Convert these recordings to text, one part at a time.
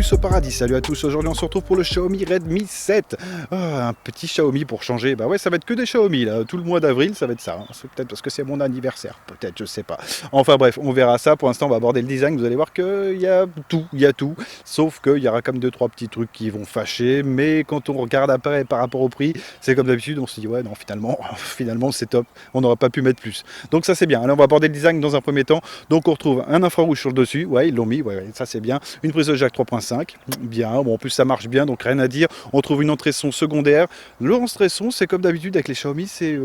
plus au paradis. Salut à tous, aujourd'hui on se retrouve pour le Xiaomi Redmi 7. Un petit Xiaomi pour changer. Bah ouais, ça va être que des Xiaomi là. Tout le mois d'avril, ça va être ça. C'est peut-être parce que c'est mon anniversaire, peut-être, je sais pas. Enfin bref, on verra ça. Pour l'instant, on va aborder le design. Vous allez voir qu'il y a tout. Sauf qu'il y aura comme 2-3 petits trucs qui vont fâcher. Mais quand on regarde après par rapport au prix, c'est comme d'habitude, on se dit ouais, non, finalement c'est top. On n'aurait pas pu mettre plus. Donc ça c'est bien. Alors on va aborder le design dans un premier temps. Donc on retrouve un infrarouge sur le dessus. Ouais, ils l'ont mis. Ouais, ça c'est bien. Une prise de jack 3.5, bien, bon en plus ça marche bien, donc rien à dire. On trouve une entrée son secondaire. L'entrée son, c'est comme d'habitude avec les Xiaomi, c'est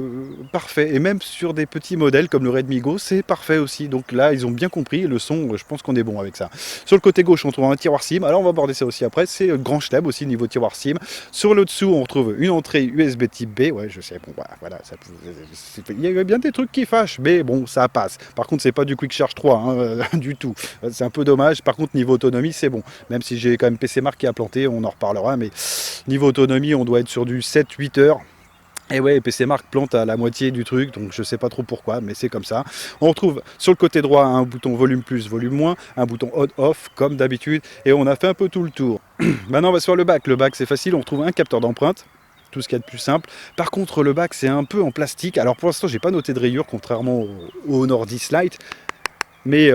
parfait. Et même sur des petits modèles comme le Redmi Go, c'est parfait aussi. Donc là, ils ont bien compris le son, je pense qu'on est bon avec ça. Sur le côté gauche, on trouve un tiroir SIM. Alors on va aborder ça aussi après, c'est grand chelem aussi niveau tiroir SIM. Sur le dessous, on retrouve une entrée USB type B. Ouais, je sais, bon voilà, il y a bien des trucs qui fâchent, mais bon, ça passe. Par contre, c'est pas du Quick Charge 3 hein, du tout. C'est un peu dommage. Par contre, niveau autonomie, c'est bon. Même si j'ai quand même PC Mark qui a planté, on en reparlera, mais niveau autonomie, on doit être sur du 7-8 heures. Et ouais, PC Mark plante à la moitié du truc, donc je sais pas trop pourquoi, mais c'est comme ça. On retrouve sur le côté droit un bouton volume plus, volume moins, un bouton on-off, comme d'habitude, et on a fait un peu tout le tour. Maintenant, on va sur le bac. Le bac, c'est facile, on retrouve un capteur d'empreinte, tout ce qu'il y a de plus simple. Par contre, le bac, c'est un peu en plastique. Alors pour l'instant, j'ai pas noté de rayures, contrairement au Honor 10 Lite, mais...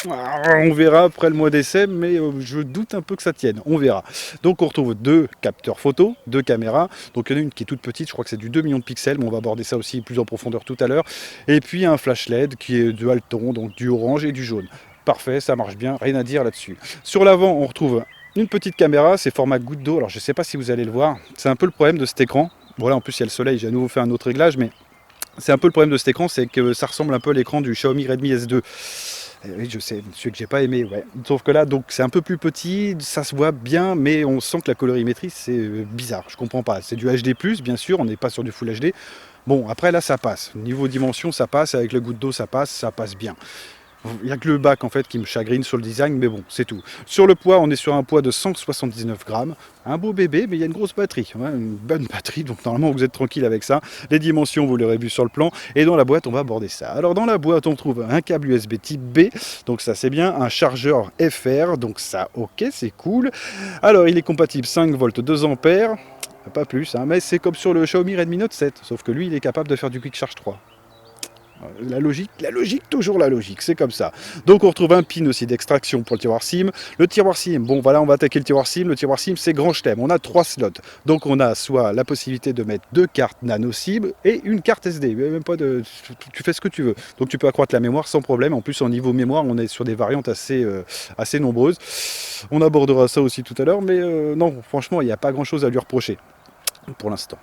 on verra après le mois d'essai, mais je doute un peu que ça tienne. On verra. Donc on retrouve deux capteurs photo, deux caméras. Donc il y en a une qui est toute petite, je crois que c'est du 2 millions de pixels, mais on va aborder ça aussi plus en profondeur tout à l'heure. Et puis un flash LED qui est dual ton, donc du orange et du jaune. Parfait, ça marche bien, rien à dire là-dessus. Sur l'avant, on retrouve une petite caméra, c'est format goutte d'eau. Alors je ne sais pas si vous allez le voir, c'est un peu le problème de cet écran. Voilà, en plus il y a le soleil, j'ai à nouveau fait un autre réglage, mais c'est un peu le problème de cet écran, c'est que ça ressemble un peu à l'écran du Xiaomi Redmi S2. Oui, je sais, celui que j'ai pas aimé, ouais. Sauf que là, donc c'est un peu plus petit, ça se voit bien, mais on sent que la colorimétrie, c'est bizarre. Je comprends pas. C'est du HD+, bien sûr, on n'est pas sur du Full HD. Bon, après là, ça passe. Niveau dimension, ça passe. Avec le goutte d'eau, ça passe bien. Il n'y a que le bac en fait qui me chagrine sur le design, mais bon, c'est tout. Sur le poids, on est sur un poids de 179 grammes. Un beau bébé, mais il y a une grosse batterie, ouais, une bonne batterie, donc normalement vous êtes tranquille avec ça. Les dimensions, vous l'aurez vu sur le plan. Et dans la boîte, on va aborder ça. Alors dans la boîte, on trouve un câble USB type B, donc ça c'est bien, un chargeur FR, donc ça ok, c'est cool. Alors il est compatible 5 volts 2 ampères, pas plus, hein, mais c'est comme sur le Xiaomi Redmi Note 7, sauf que lui il est capable de faire du Quick Charge 3. La logique, toujours la logique, c'est comme ça. Donc on retrouve un pin aussi d'extraction pour le tiroir SIM. Le tiroir SIM, bon voilà, on va attaquer le tiroir SIM. Le tiroir SIM, c'est grand chelem. On a 3 slots. Donc on a soit la possibilité de mettre 2 cartes nano SIM et une carte SD. Même pas de, tu fais ce que tu veux. Donc tu peux accroître la mémoire sans problème. En plus, en niveau mémoire, on est sur des variantes assez nombreuses. On abordera ça aussi tout à l'heure, mais non, franchement, il n'y a pas grand-chose à lui reprocher. Pour l'instant.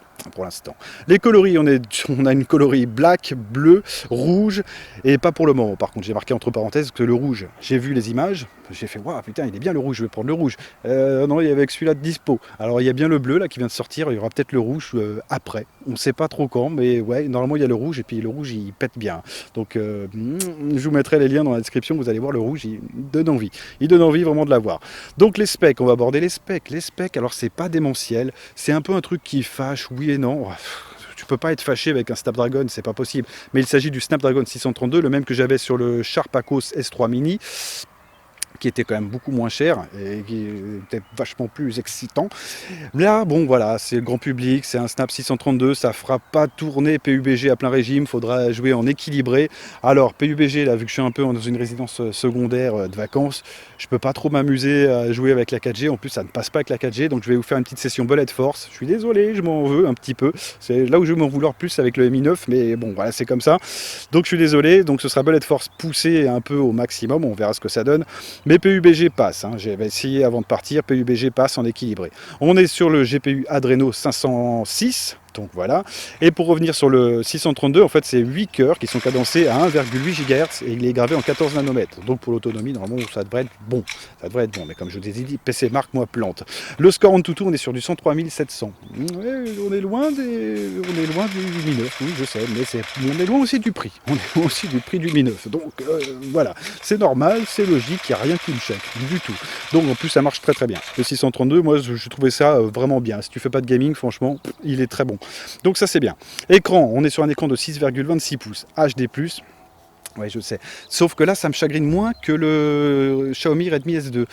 Les coloris, on a une coloris black, bleu, rouge, et pas pour le moment. Par contre, j'ai marqué entre parenthèses que le rouge, j'ai vu les images, j'ai fait, waouh, putain, il est bien le rouge, je vais prendre le rouge. Non, il y avait que celui-là de dispo. Alors, il y a bien le bleu, là, qui vient de sortir, il y aura peut-être le rouge après. On ne sait pas trop quand, mais ouais, normalement, il y a le rouge, et puis le rouge, il pète bien. Donc, je vous mettrai les liens dans la description, vous allez voir, le rouge, il donne envie. Il donne envie vraiment de l'avoir. Donc, les specs, on va aborder les specs. Les specs, alors, c'est pas démentiel, c'est un peu un truc qui fâche, oui et non. Tu peux pas être fâché avec un Snapdragon, c'est pas possible. Mais il s'agit du Snapdragon 632, le même que j'avais sur le Sharp Aquos S3 Mini, qui était quand même beaucoup moins cher et qui était vachement plus excitant. Là, bon voilà, c'est le grand public, c'est un Snap 632, ça fera pas tourner PUBG à plein régime, faudra jouer en équilibré. Alors PUBG, là, vu que je suis un peu dans une résidence secondaire de vacances, je peux pas trop m'amuser à jouer avec la 4G, en plus ça ne passe pas avec la 4G, donc je vais vous faire une petite session Bullet Force. Je suis désolé, je m'en veux un petit peu, c'est là où je vais m'en vouloir plus avec le Mi 9, mais bon voilà, c'est comme ça. Donc je suis désolé, donc ce sera Bullet Force poussé un peu au maximum, on verra ce que ça donne. Mais PUBG passe, hein. J'avais essayé avant de partir, PUBG passe en équilibré. On est sur le GPU Adreno 506, donc voilà. Et pour revenir sur le 632, en fait c'est 8 cœurs qui sont cadencés à 1,8 GHz et il est gravé en 14 nanomètres. Donc pour l'autonomie, normalement ça devrait être bon. Ça devrait être bon, mais comme je vous ai dit, PC Mark, moi plante. Le score en tout, on est sur du 103 700. Ouais, on est loin du Mi 9, oui je sais, mais on est loin aussi du prix. On est loin aussi du prix du Mi 9. Donc voilà, c'est normal, c'est logique, il n'y a rien qui me choque du tout. Donc en plus ça marche très très bien. Le 632, moi je trouvais ça vraiment bien. Si tu fais pas de gaming, franchement, il est très bon. Donc ça c'est bien. Écran, on est sur un écran de 6,26 pouces HD+. Ouais, je sais. Sauf que là, ça me chagrine moins que le Xiaomi Redmi S2.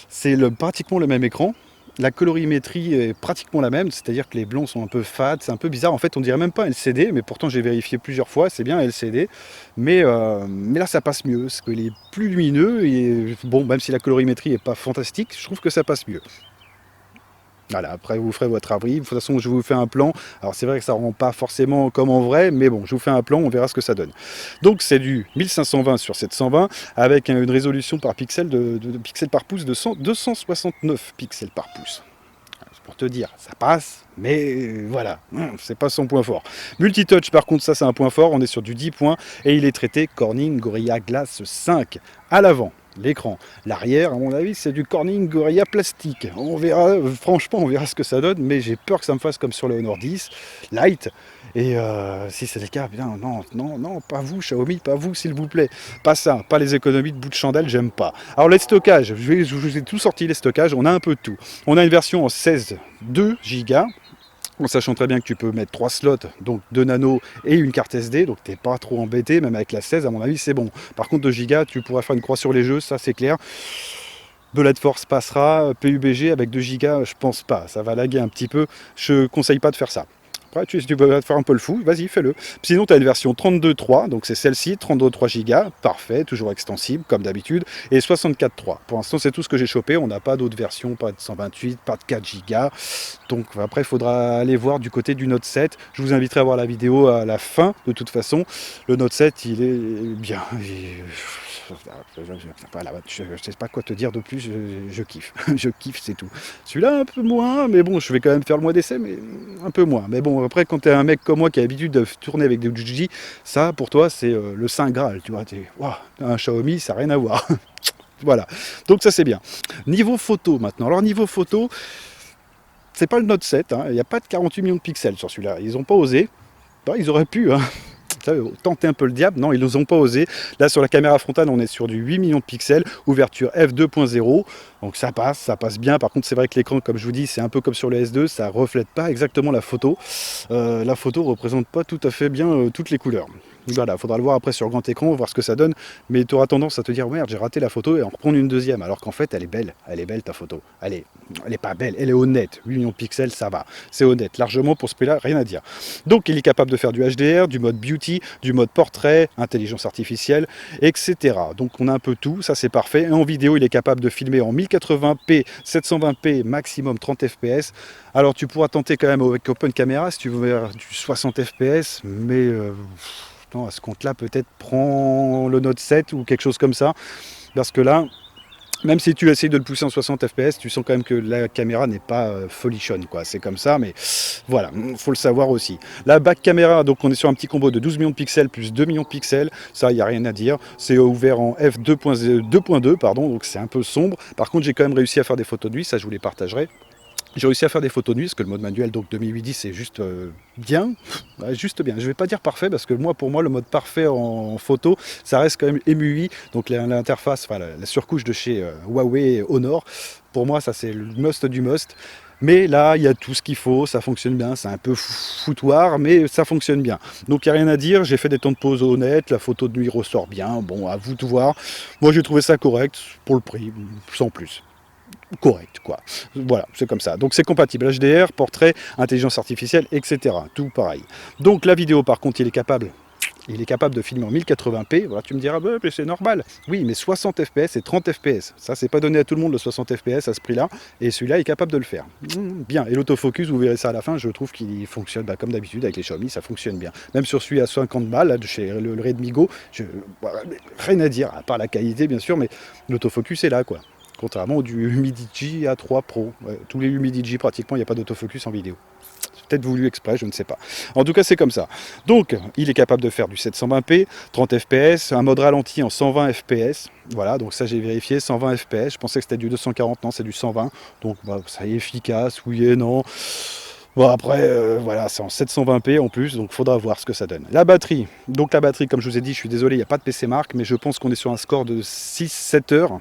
C'est pratiquement le même écran. La colorimétrie est pratiquement la même, c'est-à-dire que les blancs sont un peu fades, c'est un peu bizarre. En fait, on dirait même pas LCD, mais pourtant j'ai vérifié plusieurs fois, c'est bien LCD. Mais là, ça passe mieux, parce qu'il est plus lumineux. Et bon, même si la colorimétrie n'est pas fantastique, je trouve que ça passe mieux. Voilà, après vous ferez votre avis. De toute façon, je vous fais un plan. Alors c'est vrai que ça ne rend pas forcément comme en vrai, mais bon, je vous fais un plan, on verra ce que ça donne. Donc c'est du 1520 sur 720 avec une résolution par pixel de pixels par pouce de 269 pixels par pouce. C'est pour te dire, ça passe, mais voilà, c'est pas son point fort. Multitouch, par contre, ça c'est un point fort. On est sur du 10 points et il est traité Corning Gorilla Glass 5 à l'avant. L'écran, l'arrière, à mon avis, c'est du Corning Gorilla plastique. On verra, franchement, on verra ce que ça donne, mais j'ai peur que ça me fasse comme sur le Honor 10 Lite. Et si c'est le cas, bien, non, non, non, pas vous, Xiaomi, pas vous, s'il vous plaît. Pas ça, pas les économies de bout de chandelle, j'aime pas. Alors, les stockages, je vous ai tout sorti les stockages, on a un peu de tout. On a une version en 16, 2 Go. En sachant très bien que tu peux mettre 3 slots, donc 2 nano et une carte SD, donc t'es pas trop embêté, même avec la 16, à mon avis, c'est bon. Par contre, 2 Go, tu pourras faire une croix sur les jeux, ça c'est clair. Bullet Force passera, PUBG avec 2 Go, je pense pas, ça va laguer un petit peu, je conseille pas de faire ça. Après, si tu veux faire un peu le fou, vas-y, fais-le. Sinon, tu as une version 32.3, donc c'est celle-ci, 32.3 Go, parfait, toujours extensible, comme d'habitude, et 64.3. Pour l'instant, c'est tout ce que j'ai chopé, on n'a pas d'autres versions, pas de 128, pas de 4 Go. Donc après, il faudra aller voir du côté du Note 7. Je vous inviterai à voir la vidéo à la fin, de toute façon. Le Note 7, il est bien. Je ne sais pas quoi te dire de plus, je kiffe. Je kiffe, c'est tout. Celui-là, un peu moins, mais bon, je vais quand même faire le mois d'essai, mais un peu moins. Mais bon, après, quand tu es un mec comme moi qui a l'habitude de tourner avec des Fuji, ça, pour toi, c'est le Saint Graal. Tu vois, un Xiaomi, ça n'a rien à voir. Voilà. Donc ça, c'est bien. Niveau photo, maintenant. Alors, niveau photo, c'est pas le Note 7, hein. Il n'y a pas de 48 millions de pixels sur celui-là. Ils n'ont pas osé. Ben, ils auraient pu, hein. Tenter un peu le diable, non, ils n'ont pas osé. Là, sur la caméra frontale, on est sur du 8 millions de pixels, ouverture f2.0, donc ça passe bien. Par contre, c'est vrai que l'écran, comme je vous dis, c'est un peu comme sur le S2, ça reflète pas exactement la photo. La photo représente pas tout à fait bien toutes les couleurs. Voilà, il faudra le voir après sur grand écran, voir ce que ça donne, mais tu auras tendance à te dire, merde, j'ai raté la photo et en reprendre une deuxième, alors qu'en fait, elle est belle ta photo. Elle est pas belle, elle est honnête. 8 millions de pixels, ça va, c'est honnête. Largement, pour ce prix-là, rien à dire. Donc, il est capable de faire du HDR, du mode beauty, du mode portrait, intelligence artificielle, etc. Donc, on a un peu tout, ça c'est parfait. Et en vidéo, il est capable de filmer en 1080p, 720p, maximum 30 fps. Alors, tu pourras tenter quand même avec Open Camera si tu veux faire du 60 fps, mais... à ce compte-là, peut-être prends le Note 7 ou quelque chose comme ça, parce que là, même si tu essayes de le pousser en 60 fps, tu sens quand même que la caméra n'est pas folichonne, quoi. C'est comme ça, mais voilà, faut le savoir aussi. La back caméra, donc on est sur un petit combo de 12 millions de pixels plus 2 millions de pixels, ça, il n'y a rien à dire. C'est ouvert en f2.2, pardon, donc c'est un peu sombre. Par contre, j'ai quand même réussi à faire des photos de nuit, ça je vous les partagerai. J'ai réussi à faire des photos de nuit, parce que le mode manuel, donc 2008 c'est juste bien, juste bien. Je ne vais pas dire parfait, parce que pour moi, le mode parfait en photo, ça reste quand même MUI, donc l'interface, enfin la surcouche de chez Huawei Honor. Pour moi, ça c'est le must du must. Mais là, il y a tout ce qu'il faut, ça fonctionne bien, c'est un peu foutoir, mais ça fonctionne bien. Donc il n'y a rien à dire, j'ai fait des temps de pause honnêtes, la photo de nuit ressort bien, bon, à vous de voir. Moi, j'ai trouvé ça correct, pour le prix, sans plus. Correct, quoi. Voilà, c'est comme ça. Donc c'est compatible HDR, portrait, intelligence artificielle, etc. Tout pareil. Donc la vidéo, par contre, il est capable de filmer en 1080p. Voilà, tu me diras, bah, mais c'est normal. Oui, mais 60 fps et 30 fps. Ça, c'est pas donné à tout le monde le 60 fps à ce prix-là. Et celui-là est capable de le faire. Bien. Et l'autofocus, vous verrez ça à la fin, je trouve qu'il fonctionne comme d'habitude avec les Xiaomi, ça fonctionne bien. Même sur celui à 50 balles, là, de chez le Redmi Go, rien à dire, à part la qualité, bien sûr, mais l'autofocus est là, quoi. Contrairement au du Humidigi A3 Pro. Ouais, tous les Humidigi, pratiquement, il n'y a pas d'autofocus en vidéo. C'est peut-être voulu exprès, je ne sais pas. En tout cas, c'est comme ça. Donc, il est capable de faire du 720p, 30 fps, un mode ralenti en 120 fps. Voilà, donc ça, j'ai vérifié, 120 fps. Je pensais que c'était du 240, non, c'est du 120. Donc, bah, ça est efficace, oui et non. Bon, après, voilà, c'est en 720p en plus, donc il faudra voir ce que ça donne. La batterie, comme je vous ai dit, je suis désolé, il n'y a pas de PC Mark, mais je pense qu'on est sur un score de 6-7 heures.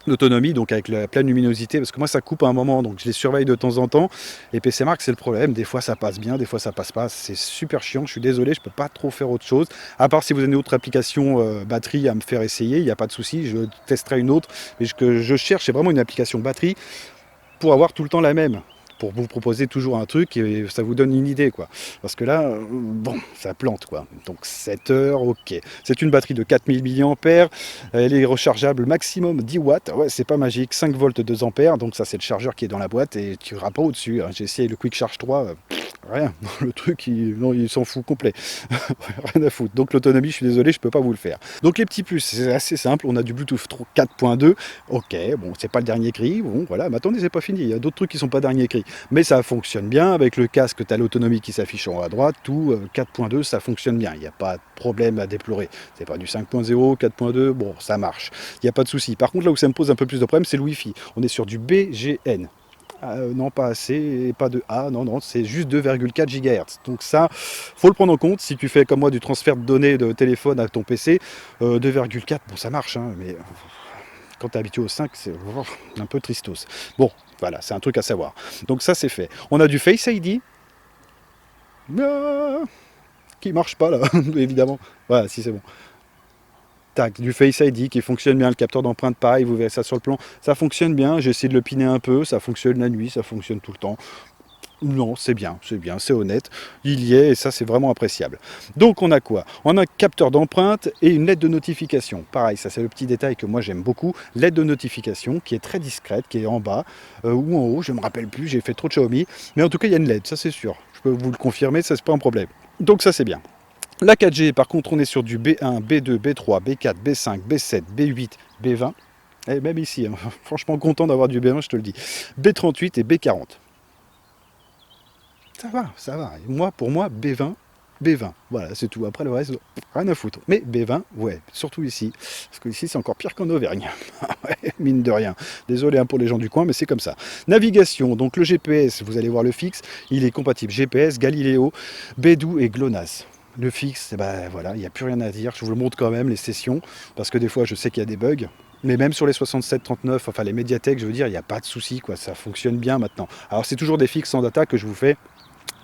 L'autonomie, donc avec la pleine luminosité, parce que moi ça coupe à un moment, donc je les surveille de temps en temps. Et PC Mark, c'est le problème, des fois ça passe bien, des fois ça passe pas, c'est super chiant, je suis désolé, je peux pas trop faire autre chose, à part si vous avez une autre application batterie à me faire essayer, il n'y a pas de souci, je testerai une autre, mais ce que je cherche, c'est vraiment une application batterie pour avoir tout le temps la même, pour vous proposer toujours un truc et ça vous donne une idée, quoi. Parce que là, bon, ça plante, quoi. Donc 7 heures, ok. C'est une batterie de 4000 mAh, elle est rechargeable maximum 10 watts, ouais, c'est pas magique, 5 volts 2 ampères, donc ça c'est le chargeur qui est dans la boîte et tu iras pas au-dessus, hein. J'ai essayé le Quick Charge 3, rien, le truc il s'en fout complet, rien à foutre. Donc l'autonomie, je suis désolé, je peux pas vous le faire. Donc les petits plus, c'est assez simple, on a du Bluetooth 4.2, ok, bon, c'est pas le dernier cri, bon voilà, mais attendez, c'est pas fini, il y a d'autres trucs qui sont pas dernier cri, mais ça fonctionne bien, avec le casque, tu as l'autonomie qui s'affiche en haut à droite, tout 4.2, ça fonctionne bien, il n'y a pas de problème à déplorer, c'est pas du 5.0, 4.2, bon, ça marche, il n'y a pas de souci. Par contre, là où ça me pose un peu plus de problème, c'est le Wi-Fi, on est sur du BGN. Non, pas assez, pas de A, non, c'est juste 2,4 GHz. Donc ça, faut le prendre en compte. Si tu fais comme moi du transfert de données de téléphone à ton PC, 2,4, bon ça marche, hein, mais quand tu es habitué au 5, c'est un peu tristos. Bon, voilà, c'est un truc à savoir. Donc ça, c'est fait. On a du Face ID, qui marche pas là, évidemment. Voilà, si c'est bon. Tac, du Face ID qui fonctionne bien, le capteur d'empreinte pareil, vous verrez ça sur le plan, ça fonctionne bien, j'ai essayé de le piner un peu, ça fonctionne la nuit, ça fonctionne tout le temps. Non, c'est bien, c'est honnête, il y est et ça c'est vraiment appréciable. Donc on a quoi? On a un capteur d'empreinte et une LED de notification. Pareil, ça c'est le petit détail que moi j'aime beaucoup, LED de notification qui est très discrète, qui est en bas ou en haut, je ne me rappelle plus, j'ai fait trop de Xiaomi, mais en tout cas il y a une LED, ça c'est sûr, je peux vous le confirmer, ça c'est pas un problème. Donc ça c'est bien. La 4G, par contre, on est sur du B1, B2, B3, B4, B5, B7, B8, B20. Et même ici, hein, franchement content d'avoir du B1, je te le dis. B38 et B40. Ça va, ça va. Et moi, pour moi, B20, B20. Voilà, c'est tout. Après le reste, rien à foutre. Mais B20, ouais, surtout ici. Parce que ici, c'est encore pire qu'en Auvergne. Mine de rien. Désolé hein, pour les gens du coin, mais c'est comme ça. Navigation, donc le GPS, vous allez voir le fixe, il est compatible GPS, Galileo, Beidou et GLONASS. Le fixe, eh ben, voilà, il n'y a plus rien à dire. Je vous le montre quand même, les sessions, parce que des fois, je sais qu'il y a des bugs. Mais même sur les 6739, enfin les médiathèques, je veux dire, il n'y a pas de souci, quoi. Ça fonctionne bien maintenant. Alors, c'est toujours des fixes sans data que je vous fais.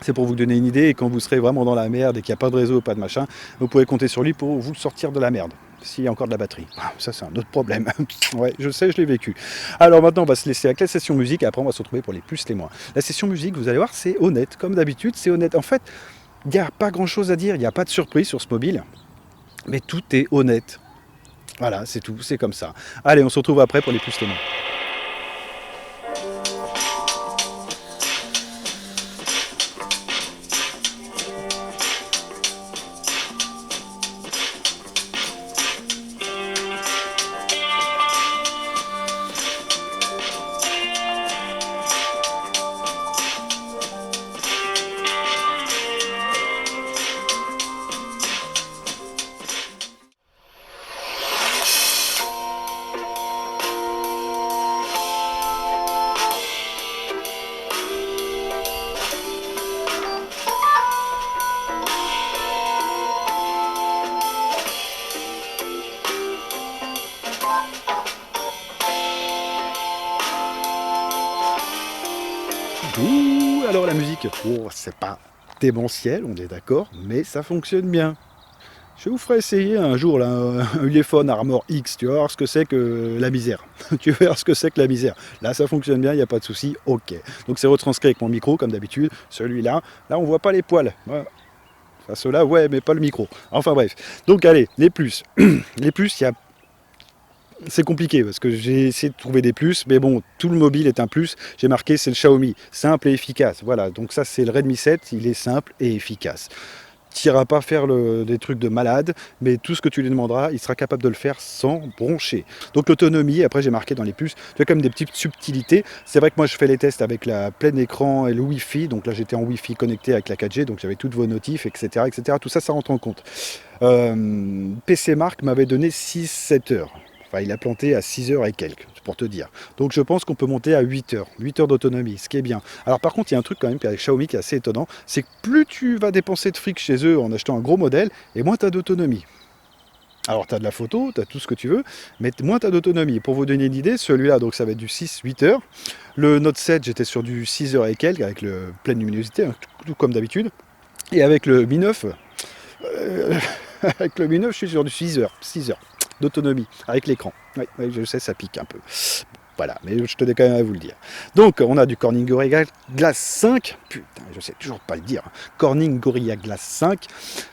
C'est pour vous donner une idée, et quand vous serez vraiment dans la merde et qu'il n'y a pas de réseau, pas de machin, vous pouvez compter sur lui pour vous sortir de la merde. S'il y a encore de la batterie. Ça, c'est un autre problème. Ouais, je sais, je l'ai vécu. Alors maintenant, on va se laisser avec la session musique, et après, on va se retrouver pour les plus, les moins. La session musique, vous allez voir, c'est honnête. Comme d'habitude, c'est honnête. En fait, il n'y a pas grand chose à dire, il n'y a pas de surprise sur ce mobile, mais tout est honnête. Voilà, c'est tout, c'est comme ça. Allez, on se retrouve après pour les plus les moins. Ouh, alors la musique, oh, c'est pas démentiel, on est d'accord, mais ça fonctionne bien. Je vous ferai essayer un jour là, un Ulefone Armor X, tu vas voir ce que c'est que la misère. Tu vas voir ce que c'est que la misère. Là, ça fonctionne bien, il n'y a pas de souci, ok. Donc c'est retranscrit avec mon micro, comme d'habitude. Celui-là, là, on voit pas les poils. Voilà. Enfin, ceux-là, ouais, mais pas le micro. Enfin bref. Donc allez, les plus. Les plus, il y a c'est compliqué parce que j'ai essayé de trouver des plus, mais bon, tout le mobile est un plus. J'ai marqué c'est le Xiaomi, simple et efficace. Voilà, donc ça c'est le Redmi 7, il est simple et efficace. Tu n'iras pas faire des trucs de malade, mais tout ce que tu lui demanderas, il sera capable de le faire sans broncher. Donc l'autonomie, après j'ai marqué dans les puces, tu as quand même des petites subtilités. C'est vrai que moi je fais les tests avec la plein écran et le Wi-Fi, donc là j'étais en Wi-Fi connecté avec la 4G, donc j'avais toutes vos notifs, etc., etc. Tout ça, ça rentre en compte. PC Mark m'avait donné 6-7 heures. Enfin, il a planté à 6 heures et quelques, pour te dire. Donc je pense qu'on peut monter à 8 heures. 8 heures d'autonomie, ce qui est bien. Alors par contre, il y a un truc quand même avec Xiaomi qui est assez étonnant, c'est que plus tu vas dépenser de fric chez eux en achetant un gros modèle, et moins tu as d'autonomie. Alors tu as de la photo, tu as tout ce que tu veux, mais moins tu as d'autonomie. Pour vous donner une idée, celui-là, donc ça va être du 6-8 heures. Le Note 7, j'étais sur du 6 heures et quelques, avec le pleine luminosité, hein, tout comme d'habitude. Et avec le Mi 9, avec le Mi 9, je suis sur du 6 heures d'autonomie, avec l'écran. Oui, oui, je sais, ça pique un peu. Voilà, mais je tenais quand même à vous le dire. Donc, on a du Corning Gorilla Glass 5. Putain, je sais toujours pas le dire. Corning Gorilla Glass 5.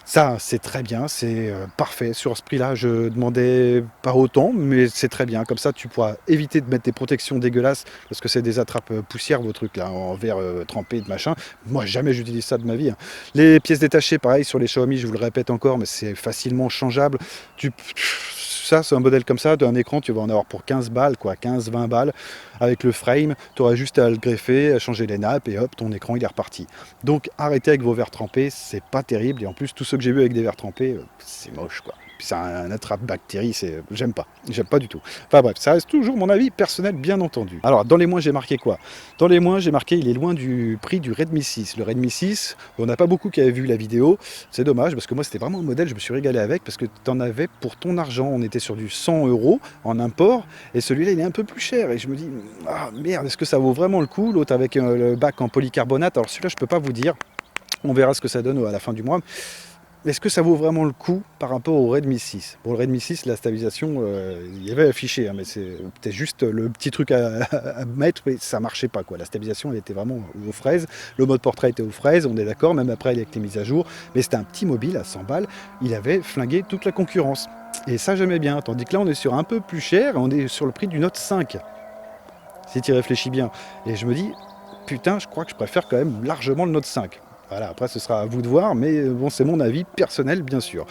Ça, c'est très bien, c'est parfait. Sur ce prix-là, je demandais pas autant, mais c'est très bien. Comme ça, tu pourras éviter de mettre des protections dégueulasses, parce que c'est des attrapes poussières, vos trucs là, en verre trempé de machin. Moi, jamais j'utilise ça de ma vie. Hein. Les pièces détachées, pareil, sur les Xiaomi, je vous le répète encore, mais c'est facilement changeable. Ça, c'est un modèle comme ça, d'un écran, tu vas en avoir pour 15 balles, quoi, 15-20 balles. Avec le frame, tu auras juste à le greffer, à changer les nappes, et hop, ton écran, il est reparti. Donc, arrêtez avec vos verres trempés, c'est pas terrible. Et en plus, tous ceux que j'ai vus avec des verres trempés, c'est moche, quoi. Puis c'est un attrape-bactéries, j'aime pas du tout. Enfin bref, ça reste toujours mon avis personnel, bien entendu. Alors, dans les moins, j'ai marqué quoi? Dans les moins, j'ai marqué, il est loin du prix du Redmi 6. Le Redmi 6, on n'a pas beaucoup qui avaient vu la vidéo. C'est dommage, parce que moi, c'était vraiment un modèle, je me suis régalé avec, parce que tu en avais pour ton argent. On était sur du 100 € en import, et celui-là, il est un peu plus cher. Et je me dis, ah merde, est-ce que ça vaut vraiment le coup? L'autre avec le bac en polycarbonate, alors celui-là, je peux pas vous dire. On verra ce que ça donne à la fin du mois. Est-ce que ça vaut vraiment le coup par rapport au Redmi 6? Bon, le Redmi 6, la stabilisation, il y avait affiché, hein, mais c'était juste le petit truc à mettre, mais ça marchait pas, quoi. La stabilisation, elle était vraiment aux fraises. Le mode portrait était aux fraises, on est d'accord, même après avec les mises à jour. Mais c'était un petit mobile à 100 balles, il avait flingué toute la concurrence. Et ça, j'aimais bien. Tandis que là, on est sur un peu plus cher, on est sur le prix du Note 5, si tu y réfléchis bien. Et je me dis, putain, je crois que je préfère quand même largement le Note 5. Voilà, après ce sera à vous de voir, mais bon, c'est mon avis personnel, bien sûr.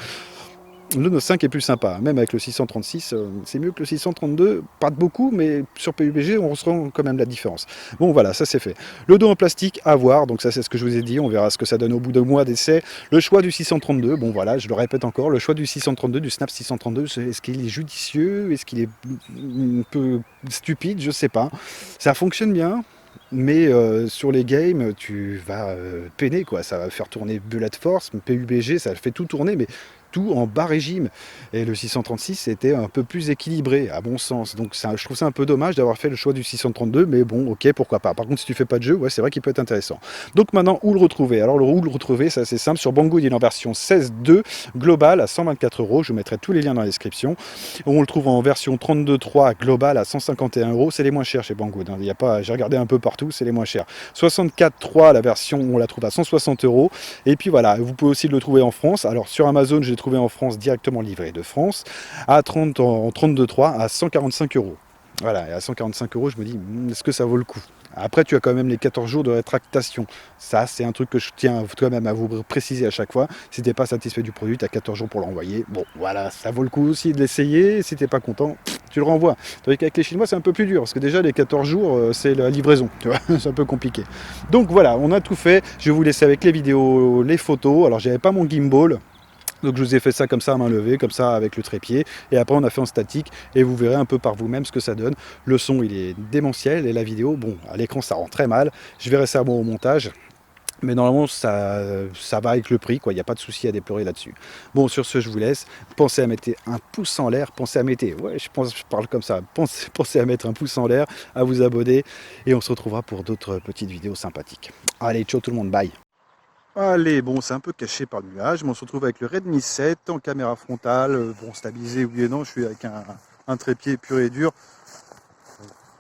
Le Note 5 est plus sympa, même avec le 636, c'est mieux que le 632, pas de beaucoup, mais sur PUBG, on ressent quand même la différence. Bon, voilà, ça c'est fait. Le dos en plastique, à voir, donc ça c'est ce que je vous ai dit, on verra ce que ça donne au bout de mois d'essai. Le choix du 632, bon voilà, je le répète encore, le choix du 632, du Snap 632, est-ce qu'il est judicieux, est-ce qu'il est un peu stupide, je sais pas. Ça fonctionne bien, mais sur les games, tu vas peiner, quoi. Ça va faire tourner Bullet Force, PUBG, ça fait tout tourner, mais tout en bas régime. Et le 636 était un peu plus équilibré, à mon sens. Donc je trouve ça un peu dommage d'avoir fait le choix du 632, mais bon, ok, pourquoi pas. Par contre, si tu fais pas de jeu, ouais, c'est vrai qu'il peut être intéressant. Donc maintenant, où le retrouver? Alors, où le retrouver, c'est assez simple. Sur Banggood, il est en version 16.2 global à 124 €. Je vous mettrai tous les liens dans la description. On le trouve en version 32.3 global à 151 €. C'est les moins chers chez Banggood. Hein. Il y a pas, j'ai regardé un peu partout, c'est les moins chers. 64.3, la version, on la trouve à 160 €. Et puis voilà, vous pouvez aussi le trouver en France. Alors sur Amazon, je l'ai trouvé en France directement livré de France à 30, en 32.3 à 145 €. Voilà, et à 145 €, je me dis, est-ce que ça vaut le coup? Après, tu as quand même les 14 jours de rétractation. Ça, c'est un truc que je tiens quand même à vous préciser à chaque fois. Si tu n'es pas satisfait du produit, tu as 14 jours pour l'envoyer. Bon, voilà, ça vaut le coup aussi de l'essayer. Si tu n'es pas content, tu le renvoies. Tandis qu'avec les Chinois, c'est un peu plus dur, parce que déjà, les 14 jours, c'est la livraison. Tu vois, c'est un peu compliqué. Donc voilà, on a tout fait. Je vais vous laisser avec les vidéos, les photos. Alors, j'avais pas mon gimbal. Donc je vous ai fait ça comme ça à main levée, comme ça avec le trépied, et après on a fait en statique, et vous verrez un peu par vous-même ce que ça donne. Le son il est démentiel, et la vidéo, bon, à l'écran ça rend très mal, je verrai ça bon au montage, mais normalement ça va avec le prix, quoi. Il n'y a pas de souci à déplorer là-dessus. Bon, sur ce je vous laisse, pensez à mettre un pouce en l'air, pensez à mettre, ouais je parle comme ça, pensez à mettre un pouce en l'air, à vous abonner, et on se retrouvera pour d'autres petites vidéos sympathiques. Allez, ciao tout le monde, bye. Allez, bon, c'est un peu caché par le nuage, mais on se retrouve avec le Redmi 7 en caméra frontale. Bon, stabilisé, oui et non, je suis avec un trépied pur et dur.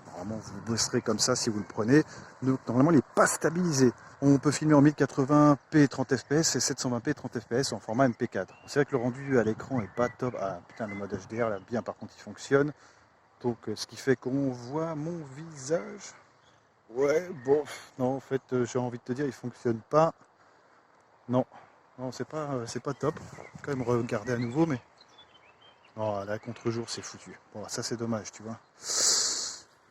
Normalement, vous bosserez comme ça si vous le prenez. Donc, normalement, il n'est pas stabilisé. On peut filmer en 1080p 30 fps et 720p 30 fps en format MP4. C'est vrai que le rendu à l'écran est pas top. Ah putain, le mode HDR, là, bien, par contre, il fonctionne. Donc, ce qui fait qu'on voit mon visage. Ouais, bon, non, en fait, j'ai envie de te dire, il fonctionne pas. Non, non, c'est pas top. Quand même regarder à nouveau, mais oh, là contre-jour c'est foutu. Bon, ça c'est dommage, tu vois.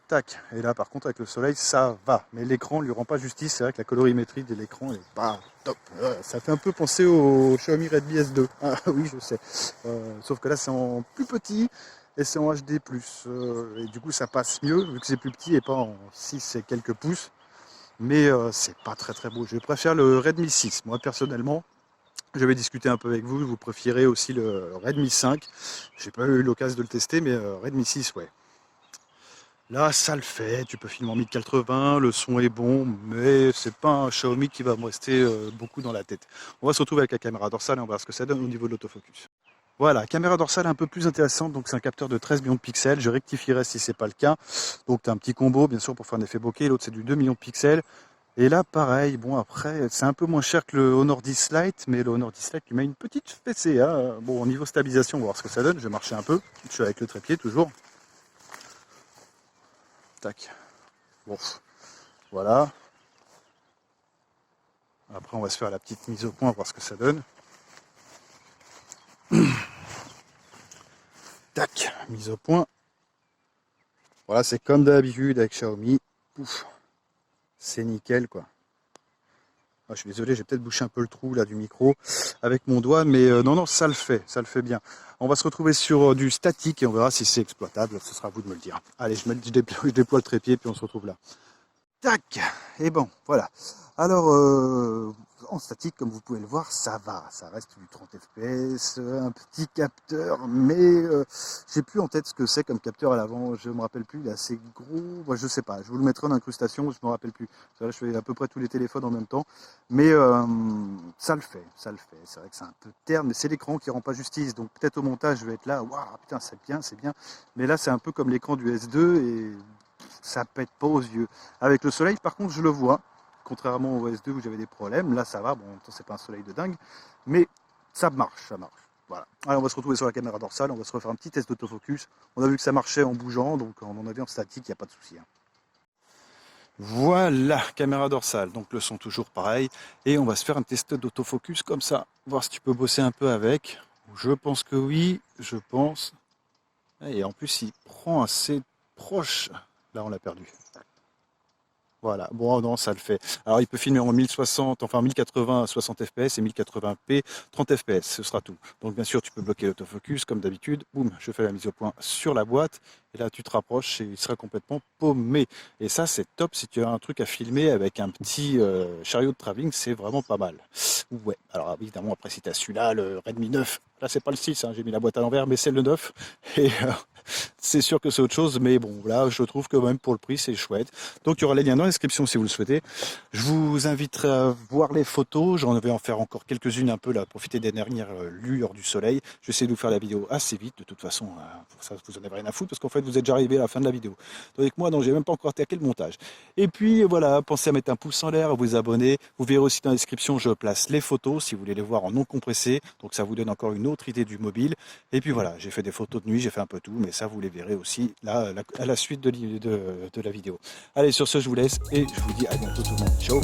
Tac. Et là par contre avec le soleil ça va, mais l'écran lui rend pas justice. C'est vrai que la colorimétrie de l'écran est pas top. Ça fait un peu penser au Xiaomi Redmi S2. Ah oui, je sais. Sauf que là c'est en plus petit et c'est en HD+. Et du coup ça passe mieux vu que c'est plus petit et pas en 6 et quelques pouces. Mais c'est pas très très beau. Je préfère le Redmi 6, moi personnellement. Je vais discuter un peu avec vous. Vous préférez aussi le Redmi 5. J'ai pas eu l'occasion de le tester, mais Redmi 6, ouais. Là, ça le fait. Tu peux filmer en 1080, le son est bon, mais c'est pas un Xiaomi qui va me rester beaucoup dans la tête. On va se retrouver avec la caméra dorsale et on va voir ce que ça donne au niveau de l'autofocus. Voilà, caméra dorsale un peu plus intéressante, donc c'est un capteur de 13 millions de pixels, je rectifierai si c'est pas le cas. Donc tu as un petit combo bien sûr pour faire un effet bokeh, l'autre c'est du 2 millions de pixels. Et là pareil, bon après c'est un peu moins cher que le Honor 10 Lite, mais le Honor 10 Lite lui met une petite fessée. Hein. Bon au niveau stabilisation, on va voir ce que ça donne, je vais marcher un peu, je suis avec le trépied toujours. Tac, bon, voilà. Après on va se faire la petite mise au point, voir ce que ça donne. Tac, mise au point. Voilà, c'est comme d'habitude avec Xiaomi. Pouf, c'est nickel quoi. Ah, je suis désolé, j'ai peut-être bouché un peu le trou là du micro avec mon doigt, mais non, ça le fait bien. On va se retrouver sur du statique et on verra si c'est exploitable. Ce sera à vous de me le dire. Allez, je déploie le trépied puis on se retrouve là. Tac, et bon, voilà. Alors, en statique, comme vous pouvez le voir, ça va, ça reste du 30 fps, un petit capteur, mais j'ai plus en tête ce que c'est comme capteur à l'avant, je me rappelle plus, il est assez gros, moi, je sais pas, je vous le mettrai en incrustation, je me rappelle plus. Là, je fais à peu près tous les téléphones en même temps, mais ça le fait, c'est vrai que c'est un peu terne, mais c'est l'écran qui rend pas justice, donc peut-être au montage, je vais être là, waouh, putain, c'est bien, mais là, c'est un peu comme l'écran du S2 et ça pète pas aux yeux. Avec le soleil, par contre, je le vois. Contrairement au S2 où j'avais des problèmes, là ça va, bon, c'est pas un soleil de dingue, mais ça marche. Voilà. Allez, on va se retrouver sur la caméra dorsale, on va se refaire un petit test d'autofocus. On a vu que ça marchait en bougeant, donc en mon avis en statique, il n'y a pas de souci. Hein. Voilà, caméra dorsale, donc le son toujours pareil, et on va se faire un test d'autofocus comme ça, voir si tu peux bosser un peu avec. Je pense que oui, je pense. Et en plus, il prend assez proche. Là, on l'a perdu. Voilà, bon non, ça le fait. Alors il peut filmer en 1060, enfin 1080 à 60 fps et 1080p 30 fps, ce sera tout. Donc bien sûr tu peux bloquer l'autofocus comme d'habitude, boum, je fais la mise au point sur la boîte et là tu te rapproches et il sera complètement paumé. Et ça c'est top si tu as un truc à filmer avec un petit chariot de travelling, c'est vraiment pas mal. Ouais, alors évidemment après si tu as celui-là, le Redmi 9, là c'est pas le 6, hein, j'ai mis la boîte à l'envers mais c'est le 9 et c'est sûr que c'est autre chose, mais bon, là, je trouve que même pour le prix, c'est chouette. Donc, il y aura les liens dans la description si vous le souhaitez. Je vous inviterai à voir les photos. J'en vais en faire encore quelques-unes un peu, là, profiter des dernières lueurs du soleil. Je vais essayer de vous faire la vidéo assez vite. De toute façon, pour ça, vous en avez rien à foutre, parce qu'en fait, vous êtes déjà arrivé à la fin de la vidéo. Tandis que moi, non, j'ai même pas encore attaqué le montage. Et puis, voilà, pensez à mettre un pouce en l'air, à vous abonner. Vous verrez aussi dans la description, je place les photos, si vous voulez les voir en non compressé. Donc, ça vous donne encore une autre idée du mobile. Et puis, voilà, j'ai fait des photos de nuit, j'ai fait un peu tout, mais ça, vous les verrez aussi là, à la suite de la vidéo. Allez, sur ce, je vous laisse et je vous dis à bientôt tout le monde. Ciao!